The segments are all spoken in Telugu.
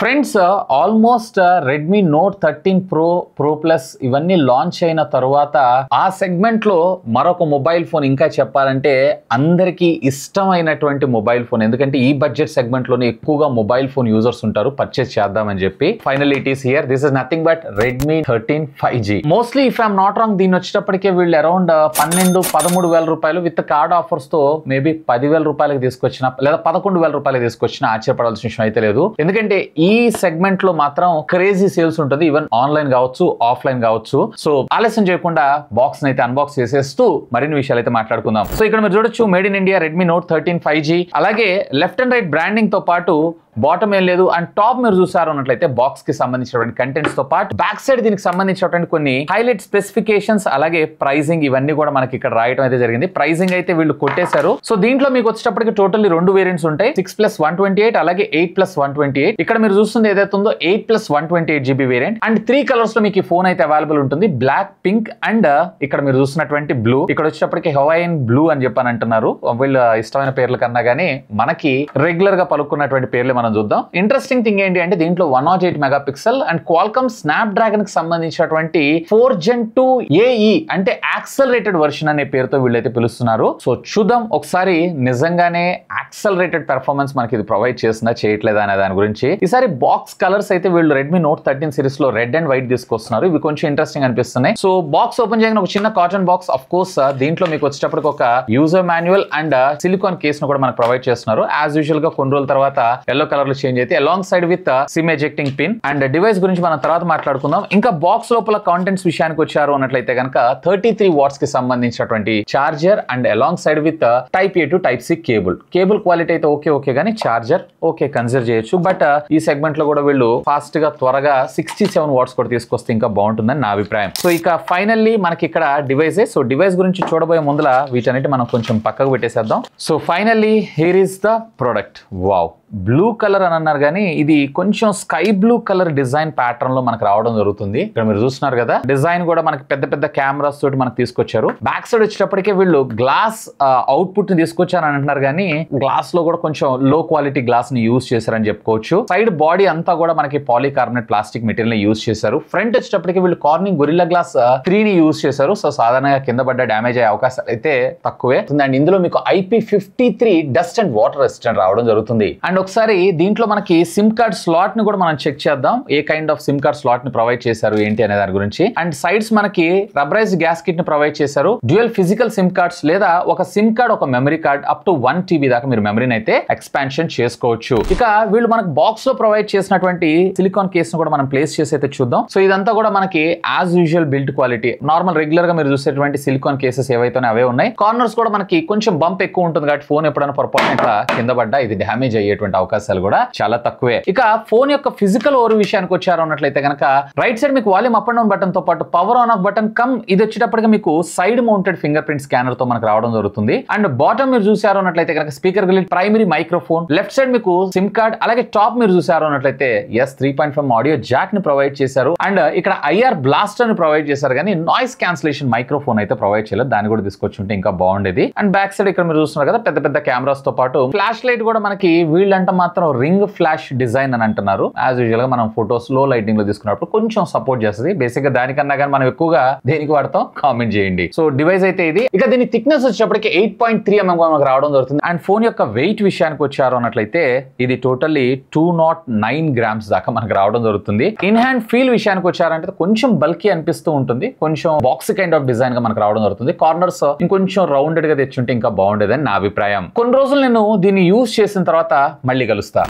Friends almost Redmi note 13 pro plus ఇవన్నీ లాంచ్ అయిన తర్వాత ఆ సెగ్మెంట్ లో మరొక మొబైల్ ఫోన్ ఇంకా చెప్పాలంటే అందరికీ ఇష్టమైనటువంటి మొబైల్ ఫోన్. ఎందుకంటే ఈ బడ్జెట్ సెగ్మెంట్ లోనే ఎక్కువగా మొబైల్ ఫోన్ యూజర్స్ ఉంటారు పర్చేస్ చేద్దామని చెప్పి. Finally it is here. This is nothing but Redmi 13 5G. Mostly if I'm not wrong దీన్ని వచ్చేటప్పటికే వీళ్ళు అరౌండ్ 12-13 వేల రూపాయలు విత్ కార్డ్ ఆఫర్స్ తో మేబీ 10,000 రూపాయలకి తీసుకొచ్చిన లేదా 11,000 రూపాయలకి తీసుకొచ్చిన ఆశ్చర్యపడాల్సిన విషయం అయితే లేదు. ఎందుకంటే ఈ సెగ్మెంట్ లో మాత్రం క్రేజీ సేల్స్ ఉంటుంది, ఈవెన్ ఆన్లైన్ కావచ్చు ఆఫ్లైన్ కావచ్చు. సో ఆలస్యం చేయకుండా బాక్స్ అయితే అన్బాక్స్ చేసేస్తూ మరిన్ని విషయాలు అయితే మాట్లాడుకుందాం. సో ఇక్కడ మీరు చూడొచ్చు made in India Redmi note 13 5G. అలాగే లెఫ్ట్ అండ్ రైట్ బ్రాండింగ్ తో పాటు బాటమ్ ఏం లేదు అండ్ టాప్ మీరు చూసారు అన్నట్లయితే బాక్స్ కి సంబంధించినటువంటి కంటెంట్స్ తో పాటు బ్యాక్ సైడ్ దీనికి సంబంధించినటువంటి కొన్ని హైలైట్ స్పెసిఫికేషన్స్ అలాగే ప్రైజింగ్ ఇవన్నీ కూడా మనకి ఇక్కడ రాయడం అయితే జరిగింది. ప్రైజింగ్ అయితే వీళ్ళు కొట్టేశారు. సో దీంట్లో మీకు వచ్చేటప్పటికి టోటల్లీ 2 వేరియంట్స్ ఉంటాయి, 6+128 అలాగే 8+128. ఇక్కడ మీరు చూస్తుంది ఏదైతే ఉందో 8+128 GB వేరియంట్ అండ్ 3 కలర్స్ లో మీకు ఈ ఫోన్ అయితే అవైలబుల్ ఉంటుంది, బ్లాక్, పింక్ అండ్ ఇక్కడ మీరు చూస్తున్నటువంటి బ్లూ. ఇక్కడ వచ్చేటప్పటికి హవాయిన్ బ్లూ అని చెప్పని అంటున్నారు. వీళ్ళ ఇష్టమైన పేర్ల కన్నా గానీ మనకి రెగ్యులర్ గా పలుకున్నటువంటి పేర్లు మనం చూద్దాం. ఇంట్రెస్టింగ్ థింగ్ ఏంటి అంటే దీంట్లో 108 megapixel and Qualcomm snap dragon కి సంబంధించినటువంటి 4 Gen 2 AE అంటే యాక్సలరేటెడ్ వర్షన్ అనే పేరుతో వీళ్ళైతే పిలుస్తున్నారు. సో చూద్దాం ఒకసారి నిజంగానే యాక్సలరేటెడ్ పెర్ఫార్మెన్స్ మనకి ఇది ప్రొవైడ్ చేస్తుందా చేయట్లేదా అనే దాని గురించి. ఈసారి బాక్స్ కలర్స్ అయితే వీళ్ళు రెడ్మీ నోట్ 13 సిరీస్ లో రెడ్ అండ్ వైట్ తీసుకొస్తున్నారు. ఇవి కొంచెం ఇంట్రెస్టింగ్ అనిపిస్తున్నాయి. సో బాక్స్ ఓపెన్ చేయగానే ఒక చిన్న కాటన్ బాక్స్. ఆఫ్ కోర్స్ దీంట్లో మీకు వచ్చేటప్పటికి ఒక user manual and silicon case ను కూడా మనకు ప్రొవైడ్ చేస్తున్నారు. యాజ్ యూజువల్ గా కొన్ని రోజుల తర్వాత ఎల్లో కలర్ లో చేంజ్ అయితే along side with SIM ejecting pin and device గురించి మనం తర్వాత మాట్లాడుకుందాం. ఇంకా బాక్స్ లోపల కాంటెంట్స్ విషయానికి వచ్చారు అన్నట్లయితే కనుక 33 వాట్స్ కి సంబంధించినటువంటి charger and along side with type A to type C cable quality అయితే ఓకే గానీ చార్జర్ ఓకే కన్సిడర్ చేయొచ్చు. బట్ ఈ సెగ్మెంట్ లో కూడా వీళ్ళు ఫాస్ట్ గా త్వరగా 67 వాట్స్ కూడా తీసుకొస్తే ఇంకా బాగుంటుందని నా అభిప్రాయం. సో ఇక ఫైనల్లీ మనకి ఇక్కడ డివైసే. సో డివైస్ గురించి చూడబోయే ముందల వీటన్నిటి మనం కొంచెం పక్కకు పెట్టేసేద్దాం. So finally here is the product. Wow, blue colour అని అన్నారు కానీ ఇది కొంచెం sky blue colour design pattern లో మనకు రావడం జరుగుతుంది. ఇక్కడ మీరు చూస్తున్నారు కదా, డిజైన్ కూడా మనకి పెద్ద పెద్ద కెమెరాస్ తోటి మనకు తీసుకొచ్చారు. బ్యాక్ సైడ్ వచ్చేటప్పటికే వీళ్ళు గ్లాస్ అవుట్పుట్ ని తీసుకొచ్చారు అని అంటున్నారు కానీ గ్లాస్ లో కూడా కొంచెం లో క్వాలిటీ గ్లాస్ ని యూజ్ చేశారని చెప్పుకోవచ్చు. సైడ్ బాడీ అంతా కూడా మనకి పాలికార్బోనేట్ ప్లాస్టిక్ మెటీరియల్ ని యూజ్ చేశారు. ఫ్రంట్ వచ్చేటప్పటికి వీళ్ళు కార్నింగ్ గొరిల్లా గ్లాస్ 3 ని యూజ్ చేశారు. సో సాధారణంగా కింద పడ్డ డ్యామేజ్ అయ్యే అవకాశాలు అయితే తక్కువే. అండ్ ఇందులో మీకు IP53 dust and water resistant రావడం జరుగుతుంది. అండ్ ఒకసారి దీంట్లో మనకి సిమ్ కార్డ్ స్లాట్ ని కూడా మనం చెక్ చేద్దాం. ఏ kind of SIM card slot ని ప్రొవైడ్ చేశారు ఏంటి అనే దాని గురించి. అండ్ సైడ్స్ మనకి రబ్బరైజ్డ్ గ్యాస్ కిట్ ని ప్రొవైడ్ చేశారు. డ్యూయల్ ఫిజికల్ సిమ్ కార్డ్స్ లేదా ఒక సిమ్ కార్డ్ ఒక memory card up to 1 TB దాకా మీరు మెమరీని అయితే ఎక్స్పాన్షన్ చేసుకోవచ్చు. ఇక వీళ్ళు మనకు బాక్స్ లో ప్రొవైడ్ చేసినటువంటి సిలికాన్ కేస్ ను కూడా మనం ప్లేస్ చేసి అయితే చూద్దాం. సో ఇదంతా కూడా మనకి as usual build quality normal regular గా మీరు చూసేటువంటి సిలికాన్ కేసెస్ ఏవైతే అవే ఉన్నాయి. కార్నర్స్ కూడా మనకి కొంచెం బంప్ ఎక్కువ ఉంటుంది కాబట్టి ఫోన్ ఎప్పుడైనా పొరపాటున ఇట్లా కింద పడ్డా ఇది డ్యామేజ్ అయ్యేటువంటి అవకాశాలు కూడా చాలా తక్కువే. ఇక ఫోన్ యొక్క ఫిజికల్ ఓవర్ విషయానికి వచ్చారు అన్నట్లయితే కనుక రైట్ సైడ్ మీకు volume up and down button తో పాటు power on off button come ఇది వచ్చేటప్పటికి మీకు side mounted finger print scanner తో మనకు రావడం జరుగుతుంది. అండ్ బాటమ్ మీరు చూసారు అన్నట్లయితే కనుక speaker grille primary microphone, left side మీకు సిమ్ కార్డ్, అలాగే టాప్ మీరు చూసారు అన్నట్లయితే ఎస్ 3.5 ఆడియో జాక్ ని ప్రొవైడ్ చేశారు. అండ్ ఇక్కడ IR బ్లాస్టర్ ని ప్రొవైడ్ చేశారు కానీ నాయిస్ క్యాన్సిలేషన్ మైక్రోఫోన్ అయితే ప్రొవైడ్ చేయలేదు. దాన్ని కూడా తీసుకొచ్చుంటే ఇంకా బాగుండేది. అండ్ బ్యాక్ సైడ్ ఇక్కడ మీరు చూస్తున్నారు కదా పెద్ద పెద్ద కెమెరాస్ తో పాటు ఫ్లాష్ లైట్ కూడా మనకి వీళ్ళంట మాత్రం రింగ్ ఫ్లాష్ డిజైన్ అని అంటున్నారు. యాజ్ యూజువల్ గా మనం ఫోటోస్ లో లైటింగ్ లో తీసుకున్నప్పుడు కొంచెం సపోర్ట్ చేస్తుంది. బేసిక్ గా దానికన్నా కానీ మనం ఎక్కువగా దేనికి వాడతాం కామెంట్ చేయండి. సో డివైస్ అయితే ఇది. ఇక దీని థిక్నెస్ వచ్చేటప్పటికి 8.3 mm మనకు రావడం జరుగుతుంది. అండ్ ఫోన్ యొక్క వెయిట్ విషయానికి వచ్చారు అన్నట్లయితే ఇది టోటల్లీ 209 grams దాకా మనకు రావడం జరుగుతుంది. ఇన్ హ్యాండ్ ఫీల్ విషయానికి వచ్చారంటే కొంచెం బల్కీ అనిపిస్తూ ఉంటుంది, కొంచెం బాక్స్ కైండ్ ఆఫ్ డిజైన్ గా మనకు రావడం జరుగుతుంది. కార్నర్స్ ఇంకొంచెం రౌండెడ్ గా తెచ్చుంటే ఇంకా బాగుండేదని నా అభిప్రాయం. కొన్ని రోజులు నేను దీన్ని యూజ్ చేసిన తర్వాత మళ్ళీ కలుస్తా.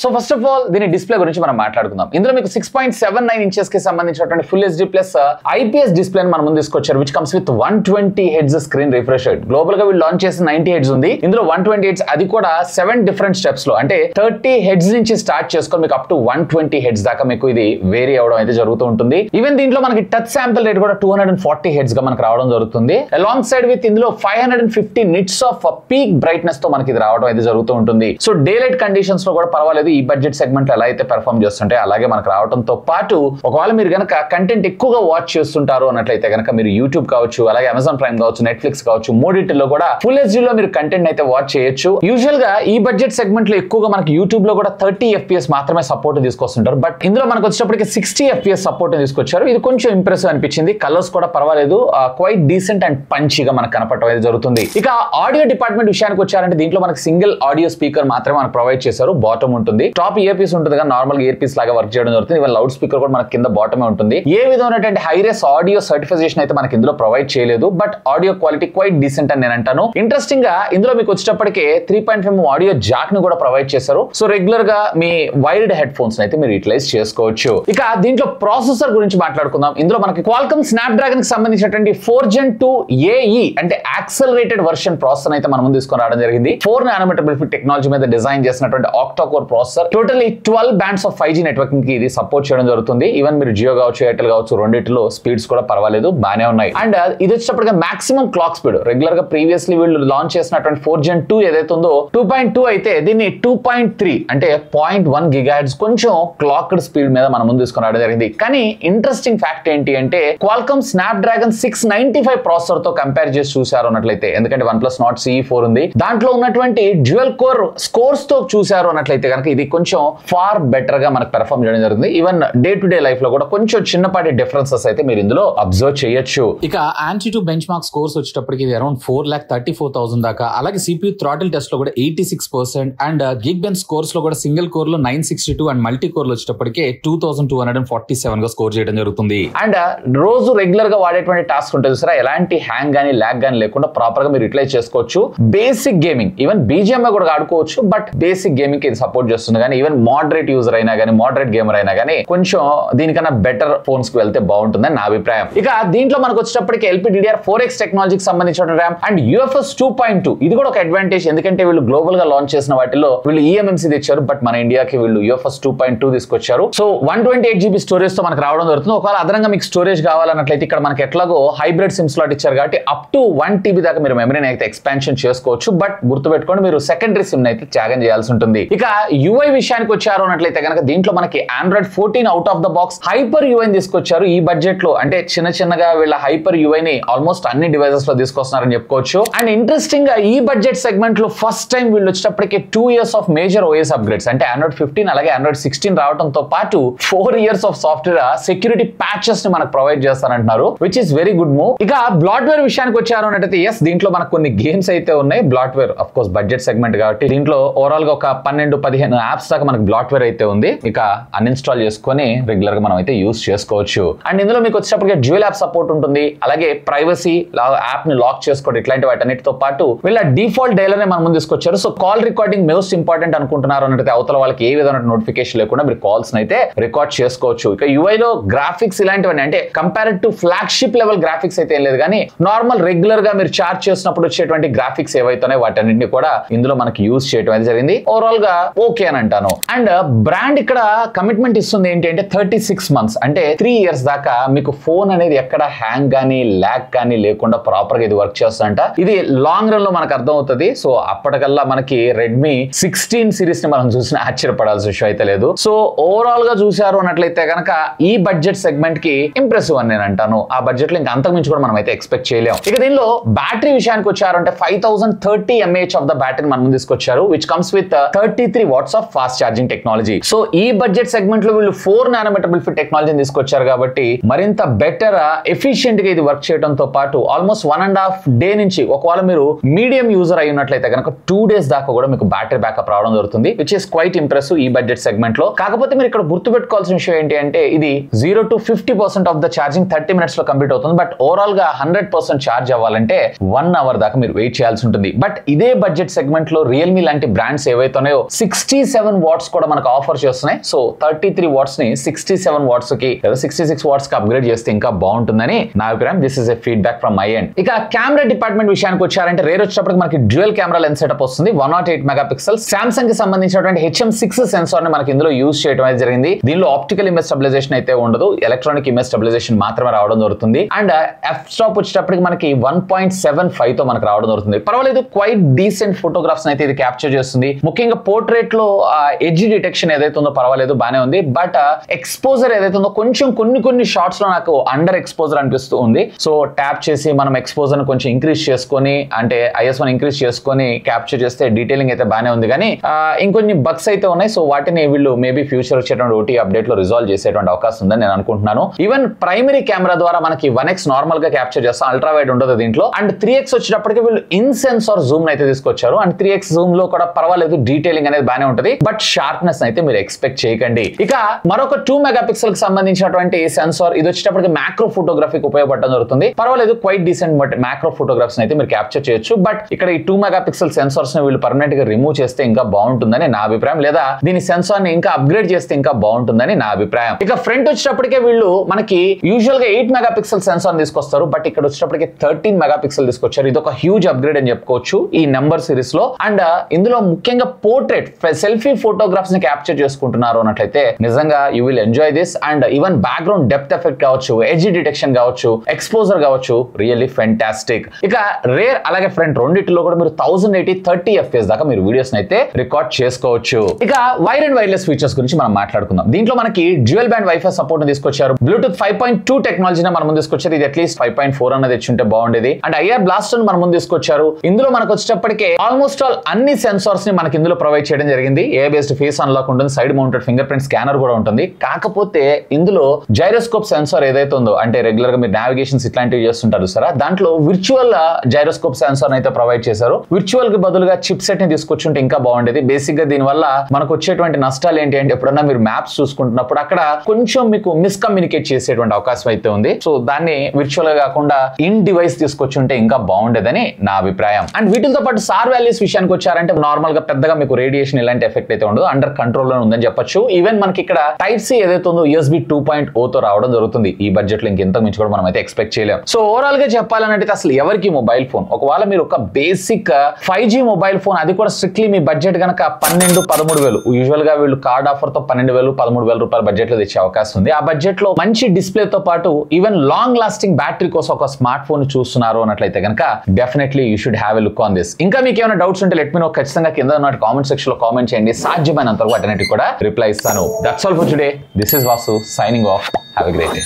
సో ఫస్ట్ ఆఫ్ ఆల్ దీని డిస్ప్లే గురించి మనం మాట్లాడుకుందాం. ఇందులో మీకు 6.79 inches కి సంబంధించినటువంటి full HD plus IPS display మన ముందు తీసుకొచ్చారు, which comes with 120 Hz screen refresh rate. Global గా వీళ్ళు లాంచ్ చేసిన 90 Hz ఉంది. ఇందులో 120 Hz అది కూడా 7 డిఫరెంట్ స్టెప్స్ లో, అంటే 30 Hz నుంచి స్టార్ట్ చేసుకొని మీకు అప్ టు 120 Hz దాకా మీకు ఇది వేరీ అవడం అయితే జరుగుతూ ఉంటుంది. ఈవెన్ దీంట్లో మనకి టచ్ శాంపుల్ రేట్ కూడా 240 Hz గా మనకు రావడం జరుగుతుంది. అలాంగ్ సైడ్ విత్ ఇందులో 550 nits ఆఫ్ పీక్ బ్రైట్నెస్ తో మనకి ఇది రావడం అయితే జరుగుతూ ఉంటుంది. సో డే లైట్ కండిషన్స్ లో కూడా పర్వాలేదు పర్వాలేదు ఈ బడ్జెట్ సెగ్మెంట్ లో ఎలా అయితే పెర్ఫార్మ్ చేస్తుంటే అలాగే మనకు రావడంతో పాటు ఒకవేళ మీరు గనక కంటెంట్ ఎక్కువగా వాచ్ చేస్తుంటారు అన్నట్లయితే గనక మీరు యూట్యూబ్ కావచ్చు, అలాగే అమెజాన్ ప్రైమ్ కావచ్చు, నెట్ఫ్లిక్స్ కావచ్చు, మూడింటిలో కూడా ఫుల్ హెచ్డీ లో మీరు కంటెంట్ అయితే వాచ్ చేయొచ్చు. యూజువల్ గా ఈ బడ్జెట్ సెగ్మెంట్ లో ఎక్కువగా మనకి యూట్యూబ్ లో కూడా 30 FPS మాత్రమే సపోర్ట్ తీసుకొస్తుంటారు. బట్ ఇందులో మనకు వచ్చేటప్పటికి 60 FPS సపోర్ట్ తీసుకొచ్చారు. ఇది కొంచెం ఇంప్రెసివ్ అనిపించింది. కలర్స్ కూడా పర్వాలేదు, క్వైట్ డీసెంట్ అండ్ పంచీగా మనకు కనపడటం అయితే జరుగుతుంది. ఇక ఆడియో డిపార్ట్మెంట్ విషయానికి వచ్చారంటే దీంట్లో మనకి సింగిల్ ఆడియో స్పీకర్ మాత్రమే మనకు ప్రొవైడ్ చేశారు. బాటమ్ ఉంటుంది, టాప్ ఇయర్ పీస్ ఉంటుంది కానీ నార్మల్ ఇయర్ పీస్ లాగా వర్క్ చేయడం జరుగుతుంది. ఇవాళ లౌడ్ స్పీకర్ కూడా మనకి కింద బాటమే ఉంటుంది. ఏ విధమైనటువంటి హైరెస్ ఆడియో సర్టిఫికేషన్ అయితే మనకి ఇందులో ప్రొవైడ్ చేయలేదు. But audio quality quite decent అని నేను అంటాను. ఇంట్రెస్టింగ్ గా ఇందులో మీకు వచ్చేటప్పటికే 3.5 ఆడియో జాక్ ని కూడా ప్రొవైడ్ చేశారు. సో రెగ్యులర్ గా మీ వైర్డ్ హెడ్ ఫోన్స్ అయితే మీరు యూటిలైజ్ చేసుకోవచ్చు. ఇక దీంట్లో ప్రాసెసర్ గురించి మాట్లాడుకుందాం. ఇందులో మనకి Qualcomm Snapdragon కి సంబంధించినటువంటి 4 Gen 2 AE అంటే యాక్సలరేటెడ్ వర్షన్ ప్రాసెసర్ అయితే మనం ముందు తీసుకొని రావడం జరిగింది. 4 nanometer బిల్ఫిట్ టెక్నాలజీ మీద డిజైన్ చేసినటువంటి octa core processor. Totally 12 bands of 5G networking కి ఇది సపోర్ట్ చేయడం జరుగుతుంది. ఈవెన్ మీరు జియో కావచ్చు, ఎయిర్టెల్ కావచ్చు, రెండిట్లో స్పీడ్స్ కూడా పర్వాలేదు, బానే ఉన్నాయి. అండ్ ఇది వచ్చేటప్పటిగా మాక్సిమం క్లాక్ స్పీడ్ రెగ్యులర్ గా ప్రీవియస్లీ వీళ్ళు లాంచ్ చేసినటువంటి 4 Gen 2 ఏదైతే ఉందో 2.2 అయితే దీన్ని 2.3 అంటే 0.1 GHz కొంచెం క్లాక్డ్ స్పీడ్ మీద మనం ముందు తీసుకొని రావడం జరిగింది. కానీ ఇంట్రెస్టింగ్ ఫ్యాక్ట్ ఏంటి అంటే Qualcomm Snapdragon 695 ప్రాసెసర్ తో కంపేర్ చేసి చూసారు అన్నట్లయితే, ఎందుకంటే OnePlus Nord CE4 ఉంది, దాంట్లో ఉన్నటువంటి డ్యూయల్ కోర్ స్కోర్స్ తో చూసారు అన్నట్లయితే కనుక ఇది కొంచెం ఫార్ బెటర్ గా మనకు పెర్ఫార్మ్ చేయడం జరుగుతుంది. Even day to day life లో కూడా కొంచెం చిన్నపాటి డిఫరెన్సెస్ అయితే మీరు ఇందులో అబ్జర్వ్ చేయొచ్చు. ఇక ANTUTU బెంచ్ మార్క్ స్కోర్స్ వచ్చేటప్పటికి ఇది అరౌండ్ 4,34,000 దాకా, అలాగే CPU థ్రాటిల్ టెస్ట్ లో కూడా 86% అండ్ గిగ్ బెంచ్ స్కోర్స్ లో కూడా సింగిల్ కోర్ లో 962 అండ్ మల్టీ కోర్ లో వచ్చేటప్పటికి 2247 గా స్కోర్ చేయడం జరుగుతుంది. అండ్ రోజు రెగ్యులర్ గా వాడేటువంటి టాస్క్ ఉంటుంది చూసారా, ఎలాంటి హ్యాంగ్ గానీ ల్యాగ్ గానీ లేకుండా ప్రాపర్ గా మీరు యూటిలైజ్ చేసుకోవచ్చు. బేసిక్ గేమింగ్ ఈవెన్ BGMI కూడా ఆడుకోవచ్చు, బట్ బేసిక్ గేమింగ్ ఇది సపోర్ట్ చేస్తుంది. కానీ ఈవెన్ మోడరేట్ యూజర్ అయినా కానీ మోడరేట్ గేమర్ అయినా కానీ కొంచెం దీనికన్నా బెటర్ ఫోన్స్ కి వెళ్తే బాగుంటుందని నా అభిప్రాయం. ఇక దీంట్లో మనకు వచ్చేటప్పటికి LPDDR4X టెక్నాలజీకి సంబంధించిన ర్యామ్ అండ్ UFS 2.2 ఇది కూడా ఒక అడ్వాంటేజ్. ఎందుకంటే వీళ్ళు గ్లోబల్ గా లాంచ్ చేసిన వాటిలో వీళ్ళు eMMC తెచ్చారు, బట్ మన ఇండియాకి వీళ్ళు UFS 2.2 తీసుకొచ్చారు. సో 128GB స్టోరేజ్ తో మనకు రావడం జరుగుతుంది. ఒకవేళ అదనంగా మీకు స్టోరేజ్ కావాలన్నట్లయితే ఇక్కడ మనకి ఎట్లాగో హైబ్రిడ్ సిమ్ స్లాట్ ఇచ్చారు కాబట్టి అప్ టు 1 TB దాకా మీరు మెమరీని అయితే ఎక్స్పాన్షన్ చేసుకోవచ్చు. బట్ గుర్తుపెట్టుకోండి మీరు సెకండరీ సిమ్ అయితే త్యాగం చేయాల్సి ఉంటుంది. ఇక UI విషయానికి వచ్చారు అన్నట్లయితే కనుక దీంట్లో మనకి Android 14 out of the box hyper UI తీసుకొచ్చారు. ఈ బడ్జెట్ లో అంటే చిన్నగా వీళ్ళ హైపర్ UI ని ఆల్మోస్ట్ అన్ని డివైసెస్ లో తీసుకొస్తున్నారని చెప్పుకోవచ్చు. అండ్ ఇంట్రెస్టింగ్ గా ఈ బడ్జెట్ సెగ్మెంట్ లో ఫస్ట్ టైం వీళ్ళు వచ్చేటప్పటికి 2 years of major OS upgrades అంటే Android 15 అలాగే Android 16 రావడంతో పాటు 4 years of software security patches ని మనకు ప్రొవైడ్ చేస్తారంటున్నారు, which is very good move. ఇక బ్లాట్వేర్ విషయానికి వచ్చారు అన్నట్లయితే ఎస్ దీంట్లో మనకు కొన్ని గేమ్స్ అయితే ఉన్నాయి. Bloatware of course budget segment కాబట్టి దీంట్లో ఓవరాల్ గా ఒక 12-15 యాప్స్ దాకా మనకు బ్లాట్వేర్ అయితే ఉంది. ఇక అన్ఇన్స్టాల్ చేసుకొని రెగ్యులర్ గా మనం అయితే యూస్ చేసుకోవచ్చు. అండ్ ఇందులో మీకు వచ్చేటప్పటికి డ్యూయల్ యాప్ సపోర్ట్ ఉంటుంది, అలాగే ప్రైవసీ యాప్ ని లాక్ చేసుకోవడం ఇట్లాంటి వాటన్నిటితో పాటు వీళ్ళ డిఫాల్ట్ డైలర్ ని మనం ముందు తీసుకొచ్చారు. So call recording most important అనుకుంటున్నారు అన్నట్టు అవతల వాళ్ళకి ఏ విధమైన నోటిఫికేషన్ లేకుండా మీరు కాల్స్ అయితే రికార్డ్ చేసుకోవచ్చు. ఇక UI లో గ్రాఫిక్స్ ఇలాంటివన్నీ అంటే compared to flagship level graphics అయితే ఏం లేదు, కానీ నార్మల్ రెగ్యులర్ గా మీరు చార్జ్ చేసినప్పుడు వచ్చేటువంటి గ్రాఫిక్స్ ఏవైతున్నాయో వాటన్నింటినీ కూడా ఇందులో మనకి యూజ్ చేయడం అయితే జరిగింది. ఓవరాల్ గా ఓకే అని అంటాను. అండ్ బ్రాండ్ ఇక్కడ కమిట్మెంట్ ఇస్తుంది ఏంటి అంటే 36 months అంటే 3 years దాకా మీకు ఫోన్ అనేది ఎక్కడ హ్యాంగ్ గానీ ల్యాగ్ కానీ లేకుండా ప్రాపర్ గా ఇది వర్క్ చేస్తుందంట. ఇది లాంగ్ రన్ లో మనకు అర్థం అవుతుంది. సో అప్పటికల్లా మనకి Redmi 16 సిరీస్ ని మనం చూసిన ఆశ్చర్యపడాల్సిన విషయం అయితే లేదు. సో ఓవరాల్ గా చూసారు అన్నట్లయితే కనుక ఈ బడ్జెట్ సెగ్మెంట్ కి ఇంప్రెసివ్ అని నేను అంటాను. ఆ బడ్జెట్ లో ఇంకా అంతకు మించి కూడా మనం అయితే ఎక్స్పెక్ట్ చేయలేం. ఇక దీనిలో బ్యాటరీ విషయానికి వచ్చారంటే 5030 mAh ఆఫ్ ద బ్యాటరీ మనం తీసుకొచ్చారు, which comes with 33 watts of fast charging technology. So ఈ బడ్జెట్ సెగ్మెంట్ లో వీళ్ళు 4 nanometer బిల్ఫిట్ టెక్నాలజీని తీసుకొచ్చారు కాబట్టి మరింత బెటర్ ఎఫిషియెంట్ గా ఇది వర్క్ చేయడంతో పాటు ఆల్మోస్ట్ 1.5 day నుంచి ఒకవేళ మీరు మీడియం యూజర్ అయి ఉన్నట్లయితే కనుక 2 days దాకా కూడా మీకు బ్యాటరీ బ్యాకప్ రావడం జరుగుతుంది, విచ్ ఇస్ క్వైట్ ఇంప్రెసివ్ ఈ బడ్జెట్ సెగ్మెంట్ లో. కాకపోతే మీరు ఇక్కడ గుర్తుపెట్టుకోవాల్సిన విషయం ఏంటి అంటే ఇది 0 to 50% of the charging 30 minutes లో కంప్లీట్ అవుతుంది. బట్ ఓవరాల్ గా 100% ఛార్జ్ అవ్వాలంటే 1 hour దాకా మీరు వెయిట్ చేయాల్సి ఉంటుంది. బట్ ఇదే బడ్జెట్ సెగ్మెంట్ లో రియల్మీ లాంటి బ్రాండ్స్ ఏవైతున్నాయో 67 watts కూడా మనకు ఆఫర్ చేస్తున్నాయి. సో 33 watts ని 67 watts కి లేదా 66 watts కి అప్గ్రేడ్ చేస్తే ఇంకా బాగుంటుందని నా అభిప్రాయం. This is a feedback from my end. ఇక కెమెరా డిపార్ట్మెంట్ విషయానికి వచ్చారంటే రేర్ వచ్చేటప్పటికి మనకి డ్యూయల్ కెమెరా లెన్స్ సెటప్ వస్తుంది. 108 megapixels సామ్సంగ్ కి సంబంధించినటువంటి HM6 సెన్సార్ ని మనకి ఇందులో యూజ్ చేయడం అయితే జరిగింది. దీనిలో ఆప్టికల్ ఇమేజ్ స్టెబిలైజేషన్ అయితే ఉండదు, ఎలక్ట్రానిక్ ఇమేజ్ స్టెబిలైజేషన్ మాత్రమే రావడం జరుగుతుంది. అండ్ ఎఫ్ స్టాప్ వచ్చేటప్పటికి మనకి 1.75 తో మనకు రావడం జరుగుతుంది. పర్వాలేదు, క్వైట్ డీసెంట్ ఫోటోగ్రాఫ్స్ అయితే ఇది క్యాప్చర్ చేస్తుంది. ముఖ్యంగా పోర్ట్రేట్ లో ఎడ్జ్ డిటెక్షన్ ఏదైతే ఉందో పర్వాలేదు, బానే ఉంది. బట్ ఎక్స్పోజర్ ఏదైతే ఉందో కొంచెం కొన్ని షార్ట్స్ లో నాకు అండర్ ఎక్స్పోజర్ అనిపిస్తూ ఉంది. సో ట్యాప్ చేసి మనం ఎక్స్పోజర్ కొంచెం ఇంక్రీజ్ చేసుకొని, అంటే ISO ఇంక్రీజ్ చేసుకొని క్యాప్చర్ చేస్తే డీటెయిలింగ్ అయితే బానే ఉంది. కానీ ఇంకొన్ని బగ్స్ అయితే ఉన్నాయి. సో వాటిని వీళ్ళు మేబీ ఫ్యూచర్ వచ్చేటువంటి OT అప్డేట్ లో రిజాల్వ్ చేసేటువంటి అవకాశం ఉందని నేను అనుకుంటున్నాను. ఈవెన్ ప్రైమరీ కెమెరా ద్వారా మనకి 1x నార్మల్ గా క్యాప్చర్ చేస్తాం, అల్ట్రా వైడ్ ఉండదు దీంట్లో. అండ్ 3x వచ్చేటప్పటికి వీళ్ళు ఇన్ సెన్సార్ జూమ్ అయితే తీసుకొచ్చారు. అండ్ 3x జూమ్ లో కూడా పర్వాలేదు, డీటెయిలింగ్ అనేది బానే ఉంటుంది. బట్ షార్ప్నెస్ అయితే మీరు ఎక్స్పెక్ట్ చేయకండి. ఇక మరొక 2 మెగాపిక్సెల్ కి సంబంధించినటువంటి సెన్సార్, ఇది వచ్చేటప్పటికి మ్యాక్రో ఫోటోగ్రఫీకి ఉపయోగపడడం జరుగుతుంది. పర్వాలేదు, quite decent. But macro photographs అయితే మీరు క్యాప్చర్ చేయొచ్చు. బట్ ఇక్కడ ఈ 2 మెగాపిక్సెల్ సెన్సార్స్ ని వీళ్ళు పర్మనెంట్ గా రిమూవ్ చేస్తే ఇంకా బాగుంటుందని నా అభిప్రాయం, లేదా దీని సెన్సార్ ని ఇంకా అప్గ్రేడ్ చేస్తే ఇంకా బాగుంటుందని నా అభిప్రాయం. ఇక ఫ్రంట్ వచ్చేటప్పటికే వీళ్ళు మనకి యూజువల్ గా 8 మెగాపిక్సెల్ సెన్సార్ తీసుకొస్తారు. బట్ ఇక్కడ వచ్చేటప్పటికి 13 మెగాపిక్సెల్ తీసుకొచ్చారు. ఇది ఒక హ్యూజ్ అప్గ్రేడ్ అని చెప్పుకోవచ్చు ఈ నెంబర్ సిరీస్ లో. అండ్ ఇందులో ముఖ్యంగా పోర్ట్రేట్ సెల్ఫీ ఫోటోగ్రాఫ్స్ ని క్యాప్చర్ చేసుకుంటున్నారు అన్నట్లయితే నిజంగా you will enjoy this. And even background depth effect కావచ్చు, ఎడ్జ్ డిటెక్షన్ కావచ్చు, ఎక్స్పోజర్ కావచ్చు, రియల్లీ ఫెంటాస్టిక్. ఇక రేర్ అలాగే ఫ్రంట్ రెండింటిలో కూడా మీరు 1080 30 FPS దాకా మీరు వీడియోస్ అయితే రికార్డ్ చేసుకోవచ్చు. ఇక వైర్ అండ్ వైర్లెస్ ఫీచర్స్ గురించి మనం మాట్లాడుకుందాం. దీంట్లో మనకి డ్యూయల్ బ్యాండ్ వైఫై సపోర్ట్ తీసుకొచ్చారు. బ్లూటూత్ 5.2 టెక్నాలజీని మన ముందు తీసుకొచ్చారు. ఇది అట్లీస్ట్ 5.4 అన్నది తెచ్చుంటే బాగుండేది. అండ్ IR బ్లాస్ట్ మన ముందు తీసుకొచ్చారు. ఇందులో మనకు వచ్చేటప్పటికే ఆల్మోస్ట్ ఆల్ అన్ని సెన్సార్స్ ని మనకి ఇందులో ప్రొవైడ్ చేయడం జరిగింది. AI బేస్డ్ ఫేస్ అన్లాక్ ఉంటుంది, side mounted finger print scanner కూడా ఉంటుంది. కాకపోతే ఇందులో జైరోస్కోప్ సెన్సార్ ఏదైతే ఉందో, అంటే రెగ్యులర్ గా మీరు నావిగేషన్స్ ఇట్లాంటివి చేస్తుంటారు సరే, దాంట్లో విర్చువల్ జైరోస్కోప్ సెన్సార్ అయితే ప్రొవైడ్ చేశారు. విర్చువల్ కి బదులుగా చిప్ సెట్ ని తీసుకొచ్చుంటే ఇంకా బాగుండేది. బేసిక్ గా దీని వల్ల మనకు వచ్చేటువంటి నష్టాలు ఏంటి అంటే, ఎప్పుడన్నా మీరు మ్యాప్స్ చూసుకుంటున్నప్పుడు అక్కడ కొంచెం మీకు మిస్కమ్యూనికేట్ చేసేటువంటి అవకాశం అయితే ఉంది. సో దాన్ని విర్చువల్ గా కాకుండా ఇన్ డివైస్ తీసుకొచ్చుంటే ఇంకా బాగుండేదని నా అభిప్రాయం. అండ్ వీటితో పాటు సార్ వాల్యూస్ విషయానికి వచ్చారంటే నార్మల్ గా పెద్దగా మీకు రేడియేషన్ ఇలాంటి ఎఫెక్ట్ అయితే ఉండదు, అండర్ కంట్రోల్ లో ఉందని చెప్పొచ్చు. ఈవెన్ మనకి ఇక్కడ Type C ఏదైతే ఉందో USB 2.0 తో రావడం జరుగుతుంది. ఈ బడ్జెట్ లో ఇంకెంత మించి కూడా మనం అయితే ఎక్స్పెక్ట్ చేయలేం. సో ఓవరాల్ గా చెప్పాలంటే అసలు ఎవరికి మొబైల్ ఫోన్, ఒకవేళ మీరు ఒక బేసిక్ 5G మొబైల్ ఫోన్, అది కూడా స్ట్రిక్ట్లీ మీ బడ్జెట్ కనుక 12-13,000, యూజువల్ గా వీళ్ళు కార్డ్ ఆఫర్ తో 12,000-13,000 రూపాయల బడ్జెట్ లో తెచ్చే అవకాశం ఉంది. ఆ బడ్జెట్ లో మంచి డిస్ప్లే తో పాటు ఈవెన్ లాంగ్ లాస్టింగ్ బ్యాటరీ కోసం ఒక స్మార్ట్ ఫోన్ చూస్తున్నారు అన్నట్లయితే కనుక definitely you should have a look on this. ఇంకా మీకు ఏమైనా డౌట్స్ ఉంటే లెట్ మీ నో, ఖచ్చితంగా కింద ఉన్న కామెంట్ సెక్షన్ లో కామెంట్ చేయండి. సాధ్యమైనంత వరకు వాటన్నిటికి కూడా రిప్లై ఇస్తాను. That's all for today. This is Vasu signing off. Have a great day.